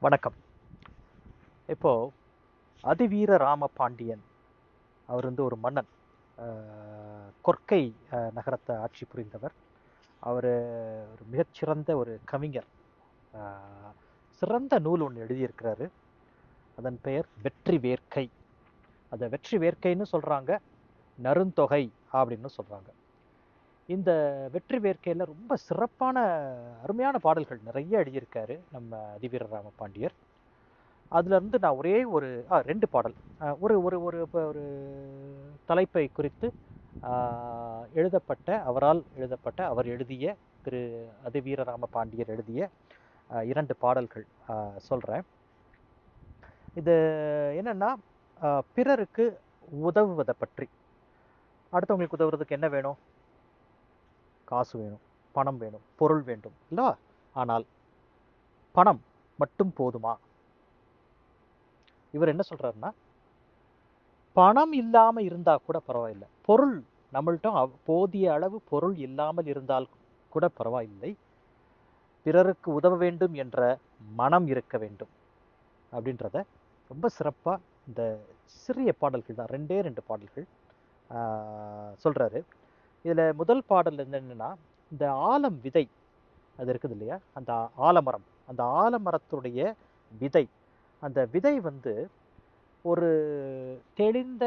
வணக்கம். இப்போ அதிவீர ராம பாண்டியன் அவர் வந்து ஒரு மன்னன். கொற்கை நகரத்தை ஆட்சி புரிந்தவர். அவர் ஒரு மிகச்சிறந்த ஒரு கவிஞர். அஹ், சிறந்த நூல் ஒன்று எழுதியிருக்கிறாரு. அதன் பெயர் வெற்றி வேர்க்கை. அதை வெற்றி வேர்க்கைன்னு சொல்றாங்க, நருந்தொகை அப்படின்னு சொல்றாங்க. இந்த வெற்றி வேர்க்கையில ரொம்ப சிறப்பான அருமையான பாடல்கள் நிறைய எழுதியிருக்காரு நம்ம அதிவீர ராம பாண்டியர். அதுல இருந்து நான் ஒரே ஒரு ரெண்டு பாடல், ஒரு ஒரு ஒரு ஒரு தலைப்பை குறித்து அவரால் எழுதப்பட்ட, அவர் எழுதிய, திரு அதிவீரராம பாண்டியர் எழுதிய இரண்டு பாடல்கள் சொல்றேன். இது என்னன்னா, பிறருக்கு உதவுவதை பற்றி. அடுத்தவங்களுக்கு உதவுறதுக்கு என்ன வேணும்? காசு வேணும், பணம் வேணும், பொருள் வேண்டும் இல்ல? ஆனால் பணம் மட்டும் போதுமா? இவர் என்ன சொல்றாருன்னா, பணம் இல்லாம இருந்தா கூட பரவாயில்லை, பொருள் நம்மள்ட்ட போதிய அளவு பொருள் இல்லாமல் இருந்தால் கூட பரவாயில்லை, பிறருக்கு உதவ வேண்டும் என்ற மனம் இருக்க வேண்டும் அப்படின்றத ரொம்ப சிறப்பா இந்த சிறிய பாடல்கள் தான், ரெண்டே ரெண்டு பாடல்கள் சொல்றாரு. இதுல முதல் பாடல் என்னன்னா, இந்த ஆலம் விதை அது இருக்குது இல்லையா, அந்த ஆலமரம், அந்த ஆலமரத்துடைய விதை, அந்த விதை வந்து ஒரு தெளிந்த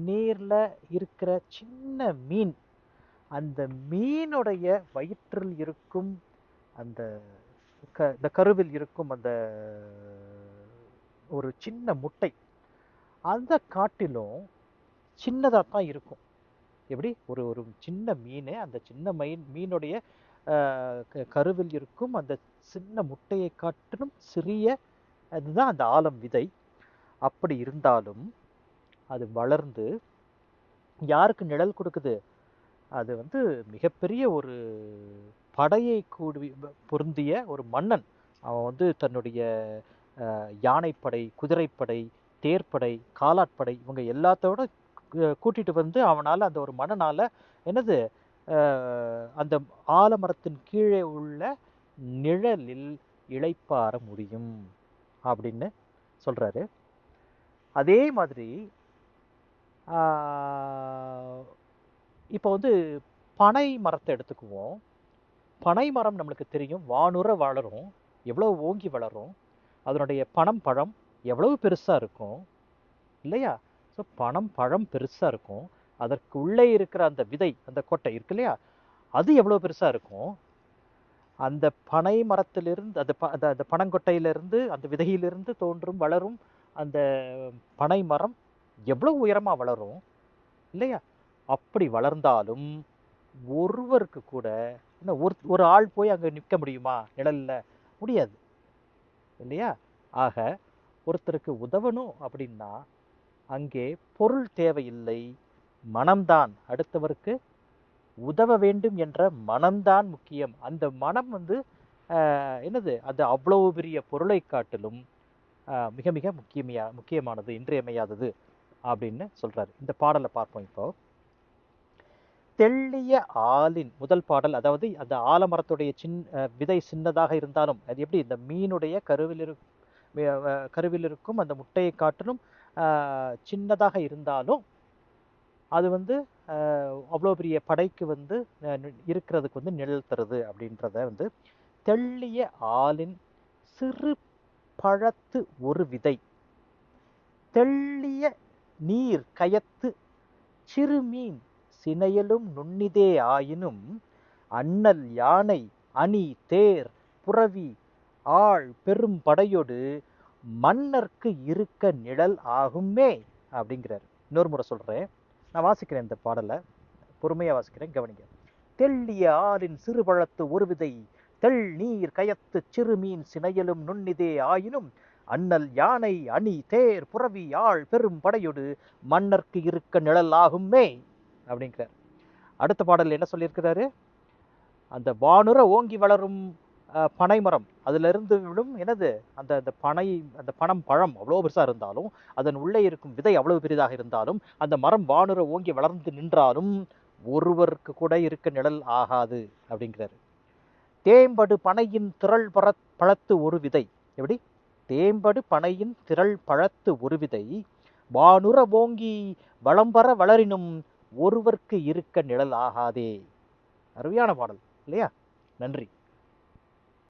நீர்ல இருக்கிற சின்ன மீன், அந்த மீனுடைய வயிற்றில் இருக்கும் அந்த இந்த கருவில் இருக்கும் அந்த ஒரு சின்ன முட்டை, அந்த காட்டிலும் சின்னதா தான் இருக்கும். எப்படி ஒரு ஒரு சின்ன மீன், அந்த சின்ன மீனுடைய கருவில் இருக்கும் அந்த சின்ன முட்டையை காட்டிலும் சிறிய, அதுதான் அந்த ஆலம் விதை. அப்படி இருந்தாலும் அது வளர்ந்து யாருக்கு நிழல் கொடுக்குது? அது வந்து மிகப்பெரிய ஒரு படையை பொருந்திய ஒரு மன்னன். அவன் வந்து தன்னுடைய யானைப்படை, குதிரைப்படை, தேர்ப்படை, காலாட்படை, இவங்க எல்லாத்தோட கூட்டிட்டு வந்து அவனால, அந்த ஒரு மன்னனால என்னது, அந்த ஆலமரத்தின் கீழே உள்ள நிழலில் இளைப்பாற முடியும் அப்படின்னு சொல்றாரு. அதே மாதிரி இப்போ வந்து பனை மரத்தை எடுத்துக்குவோம். பனை மரம் நம்மளுக்கு தெரியும், வானுற வளரும், எவ்வளவு ஓங்கி வளரும், அதனுடைய பழம் எவ்வளவு பெருசா இருக்கும் இல்லையா? ஸோ பழம் பெருசா இருக்கும், அதற்கு உள்ளே இருக்கிற அந்த விதை, அந்த கொட்டை இருக்கு இல்லையா, அது எவ்வளவு பெருசா இருக்கும். அந்த பனை மரத்திலிருந்து, அந்த பனங்கொட்டையிலிருந்து, அந்த விதையிலிருந்து தோன்றும் வளரும் அந்த பனை மரம் எவ்வளவு உயரமா வளரும் இல்லையா? அப்படி வளர்ந்தாலும் ஒருவருக்கு கூட ஒரு ஆள் போய் அங்க நிற்க முடியுமா நிழல்ல? முடியாது இல்லையா? ஆக ஒருத்தருக்கு உதவணும் அப்படின்னா அங்கே பொருள் தேவையில்லை, மனம்தான். அடுத்தவருக்கு உதவ வேண்டும் என்ற மனம்தான் முக்கியம். அந்த மனம் வந்து என்னது, அது அவ்வளவு பெரிய பொருளை காட்டிலும் மிக மிக முக்கியமானது, இன்றியமையாதது அப்படின்னு சொல்றாரு. இந்த பாடலை பார்ப்போம் இப்போ. தெள்ளிய ஆலின் முதல் பாடல், அதாவது அந்த ஆலமரத்துடைய விதை சின்னதாக இருந்தாலும், அது எப்படி இந்த மீனுடைய கருவில் இருக்கும் அந்த முட்டையை காட்டிலும் சின்னதாக இருந்தாலும் அது வந்து அவ்வளோ பெரிய படைக்கு வந்து இருக்கிறதுக்கு வந்து நிழல் தருது அப்படின்றத வந்து, தெள்ளிய ஆலின் சிறு பழத்து ஒரு விதை, தெள்ளிய நீர் கயத்து சிறுமீன் சினையலும் நுண்ணிதே ஆயினும், அண்ணல் யானை அணி தேர் புரவி ஆள் பெரும் படையோடு மன்னர்க்கு இருக்க நிழல் ஆகுமே அப்படிங்கிறார். இன்னொரு முறை சொல்றேன், நான் வாசிக்கிறேன் இந்த பாடலை, பொறுமையா வாசிக்கிறேன், கவனிங்க. தெள்ளிய ஆளின் சிறுபழத்து ஒரு விதை, தெள் நீர் கயத்து சிறுமீன் சினையலும் நுண்ணிதே ஆயினும், அண்ணல் யானை அணி தேர் புரவி ஆள் பெரும் படையோடு மன்னர்க்கு இருக்க நிழல் ஆகுமே அப்படிங்கிறார். அடுத்த பாடல் என்ன சொல்லியிருக்கிறாரு? அந்த வானுற ஓங்கி வளரும் பனை மரம், அதுல இருந்து விடும் என்னது, அந்த அந்த பழம் அவ்வளவு பெருசா இருந்தாலும், அதன் உள்ளே இருக்கும் விதை அவ்வளவு பெரிதாக இருந்தாலும், அந்த மரம் வானுற ஓங்கி வளர்ந்து நின்றாலும் ஒருவருக்கு கூட இருக்க நிழல் ஆகாது அப்படிங்கிறாரு. தேம்படு பனையின் திரள் பழத்து ஒரு விதை, எப்படி தேம்படு பனையின் திரள் பழத்து ஒருவிதை வானுற ஓங்கி வளம்பர வளரினும் ஒருவர்க்கு இருக்க நிழல் ஆகாதே. அருமையான பாடல் இல்லையா? நன்றி.